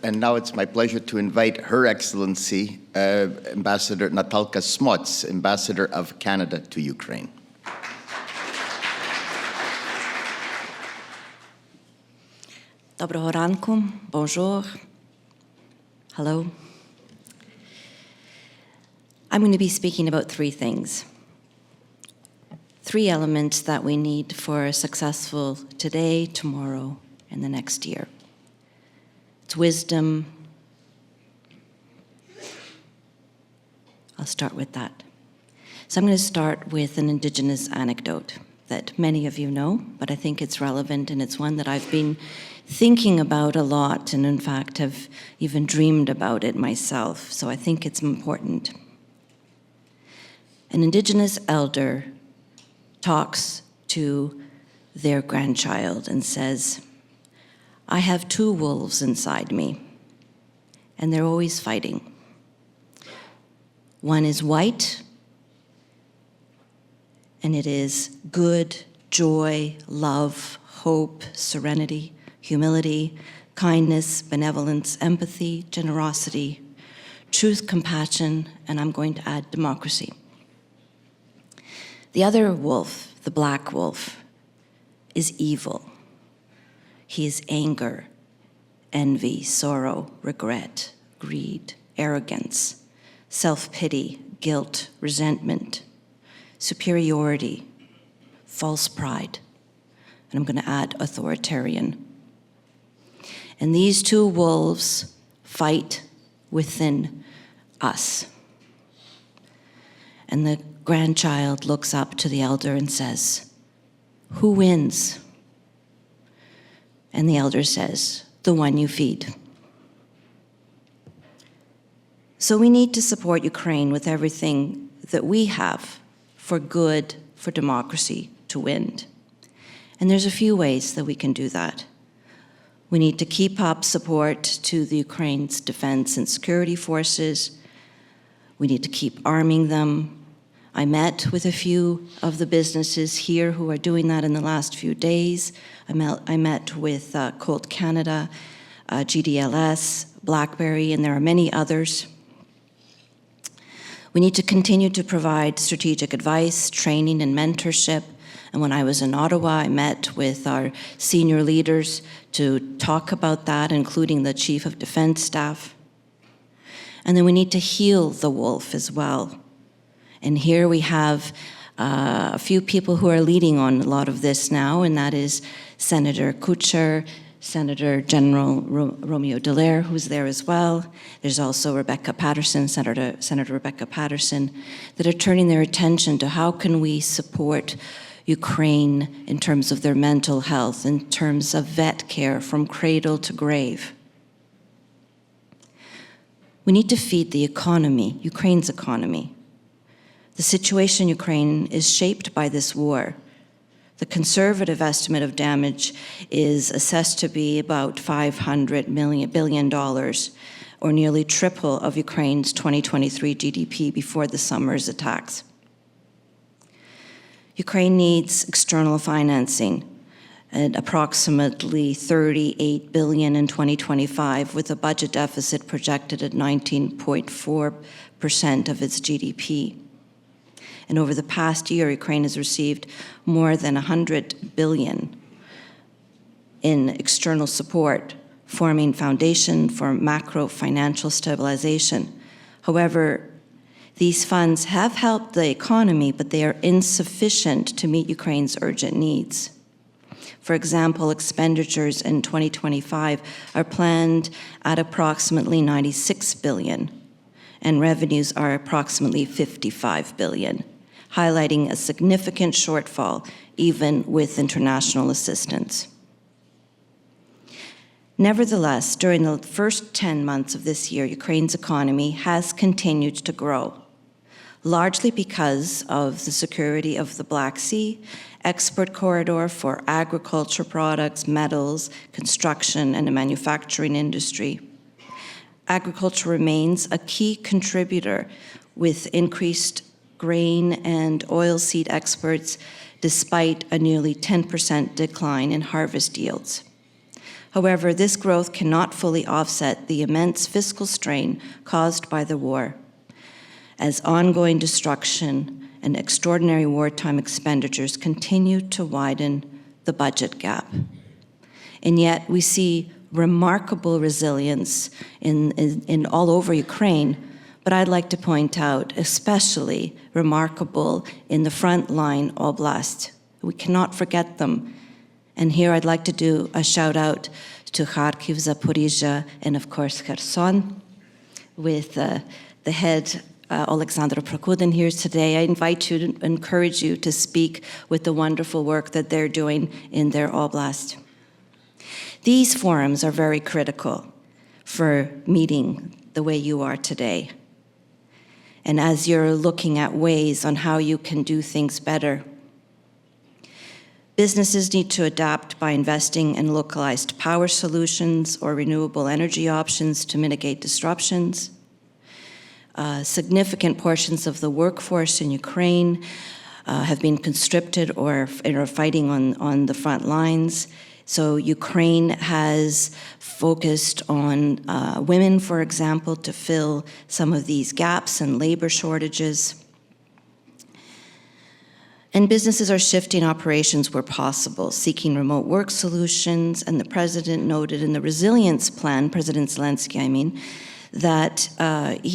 And now it's my pleasure to invite Her Excellency, Ambassador Natalka Cmoc, Ambassador of Canada to Ukraine. Доброго ранку, bonjour, hello. I'm going to be speaking about three things. Three elements that we need for a successful today, tomorrow, and the next year. It's wisdom. I'll start with that. So I'm going to start with an Indigenous anecdote that many of you know, but I think it's relevant, and it's one that I've been thinking about a lot, and in fact have even dreamed about it myself, so I think it's important. An Indigenous elder talks to their grandchild and says, "I have two wolves inside me, and they're always fighting. One is white, and it is good, joy, love, hope, serenity, humility, kindness, benevolence, empathy, generosity, truth, compassion, and I'm going to add democracy. The other wolf, the black wolf, is evil. He is anger, envy, sorrow, regret, greed, arrogance, self-pity, guilt, resentment, superiority, false pride, and I'm going to add authoritarian. And these two wolves fight within us." And the grandchild looks up to the elder and says, "Who wins?" And the elder says, "The one you feed." So we need to support Ukraine with everything that we have for good, for democracy to win. And there's a few ways that we can do that. We need to keep up support to the Ukraine's defense and security forces. We need to keep arming them. I met with a few of the businesses here who are doing that in the last few days. I met with Colt Canada, GDLS, BlackBerry, and there are many others. We need to continue to provide strategic advice, training, and mentorship. And when I was in Ottawa, I met with our senior leaders to talk about that, including the Chief of Defense Staff. And then we need to heal the wolf as well. And here we have a few people who are leading on a lot of this now, and that is Senator Kucher, Senator General Romeo Dallaire, who's there as well. There's also Rebecca Patterson, Senator Rebecca Patterson, that are turning their attention to how can we support Ukraine in terms of their mental health, in terms of vet care from cradle to grave. We need to feed the economy, Ukraine's economy. The situation in Ukraine is shaped by this war. The conservative estimate of damage is assessed to be about $500 billion, or nearly triple of Ukraine's 2023 GDP before the summer's attacks. Ukraine needs external financing at approximately $38 billion in 2025, with a budget deficit projected at 19.4% of its GDP. And over the past year, Ukraine has received more than $100 billion in external support, forming foundation for macro financial stabilization. However, these funds have helped the economy, but they are insufficient to meet Ukraine's urgent needs. For example, expenditures in 2025 are planned at approximately $96 billion, and revenues are approximately $55 billion, highlighting a significant shortfall even with international assistance. Nevertheless, during the first 10 months of this year, Ukraine's economy has continued to grow, largely because of the security of the Black Sea, export corridor for agriculture products, metals, construction, and the manufacturing industry. Agriculture remains a key contributor with increased grain and oilseed exports despite a nearly 10% decline in harvest yields. However, this growth cannot fully offset the immense fiscal strain caused by the war, as ongoing destruction and extraordinary wartime expenditures continue to widen the budget gap. And yet we see remarkable resilience in all over Ukraine, but I'd like to point out especially remarkable in the frontline oblast. We cannot forget them. And here I'd like to do a shout out to Kharkiv, Zaporizhia, and of course Kherson, with the head Alexandra Prokudin here today. I invite you to encourage you to speak with the wonderful work that they're doing in their oblast. These forums are very critical for meeting the way you are today. And as you're looking at ways on how you can do things better, businesses need to adapt by investing in localized power solutions or renewable energy options to mitigate disruptions. Significant portions of the workforce in Ukraine have been conscripted or are fighting on the front lines. So Ukraine has focused on women, for example, to fill some of these gaps and labor shortages. And businesses are shifting operations where possible, seeking remote work solutions. And the president noted in the resilience plan, President Zelensky, that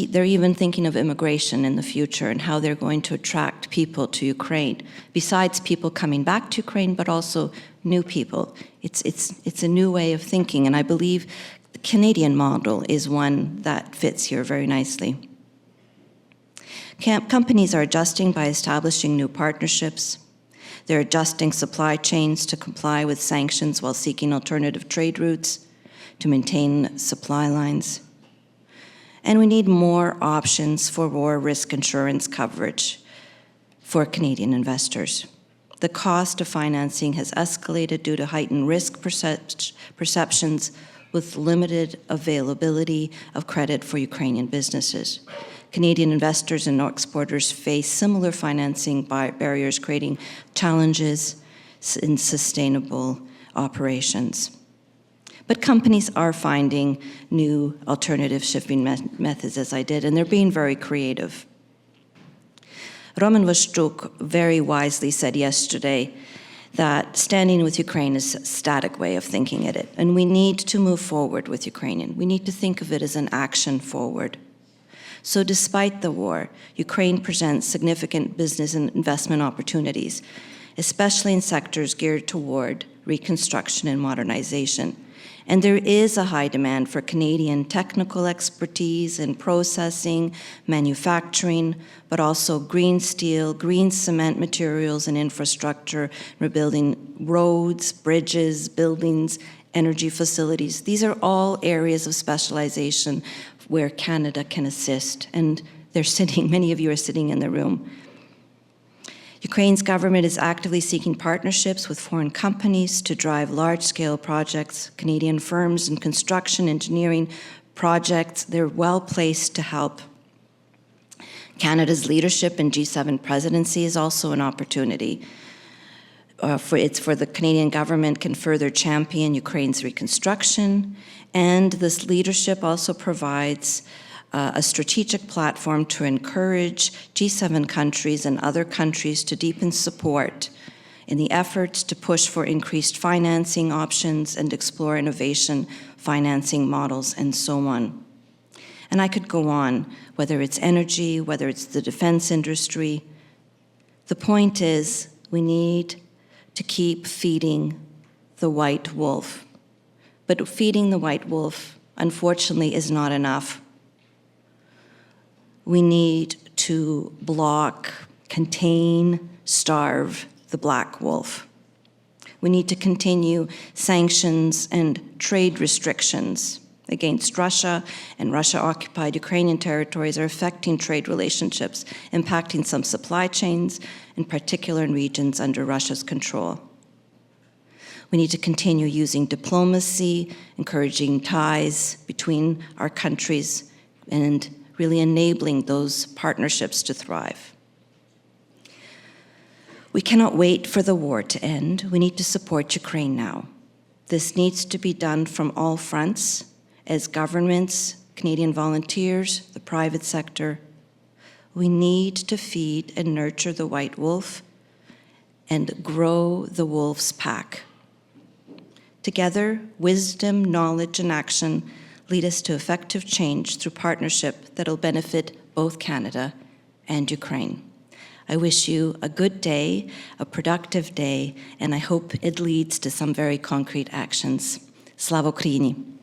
they're even thinking of immigration in the future and how they're going to attract people to Ukraine, besides people coming back to Ukraine, but also new people. It's a new way of thinking, and I believe the Canadian model is one that fits here very nicely. Companies are adjusting by establishing new partnerships. They're adjusting supply chains to comply with sanctions while seeking alternative trade routes to maintain supply lines. And we need more options for war risk insurance coverage for Canadian investors. The cost of financing has escalated due to heightened risk perceptions with limited availability of credit for Ukrainian businesses. Canadian investors and exporters face similar financing barriers, creating challenges in sustainable operations. But companies are finding new alternative shipping methods, as I did, and they're being very creative. Roman Vashchuk very wisely said yesterday that standing with Ukraine is a static way of thinking at it, and we need to move forward with Ukrainian. We need to think of it as an action forward. So despite the war, Ukraine presents significant business and investment opportunities, especially in sectors geared toward reconstruction and modernization. And there is a high demand for Canadian technical expertise in processing, manufacturing, but also green steel, green cement materials and infrastructure, rebuilding roads, bridges, buildings, energy facilities. These are all areas of specialization where Canada can assist. And they're sitting, many of you are sitting in the room. Ukraine's government is actively seeking partnerships with foreign companies to drive large-scale projects. Canadian firms in construction, engineering projects, they're well-placed to help. Canada's leadership in G7 presidency is also an opportunity. For the Canadian government can further champion Ukraine's reconstruction, and this leadership also provides a strategic platform to encourage G7 countries and other countries to deepen support in the efforts to push for increased financing options and explore innovation financing models and so on. And I could go on, whether it's energy, whether it's the defense industry. The point is, we need to keep feeding the white wolf. But feeding the white wolf, unfortunately, is not enough. We need to block, contain, starve the black wolf. We need to continue sanctions and trade restrictions against Russia, and Russia-occupied Ukrainian territories are affecting trade relationships, impacting some supply chains, in particular in regions under Russia's control. We need to continue using diplomacy, encouraging ties between our countries, and really enabling those partnerships to thrive. We cannot wait for the war to end. We need to support Ukraine now. This needs to be done from all fronts, as governments, Canadian volunteers, the private sector. We need to feed and nurture the white wolf and grow the wolf's pack. Together, wisdom, knowledge, and action lead us to effective change through partnership that will benefit both Canada and Ukraine. I wish you a good day, a productive day, and I hope it leads to some very concrete actions. Slava Ukraini!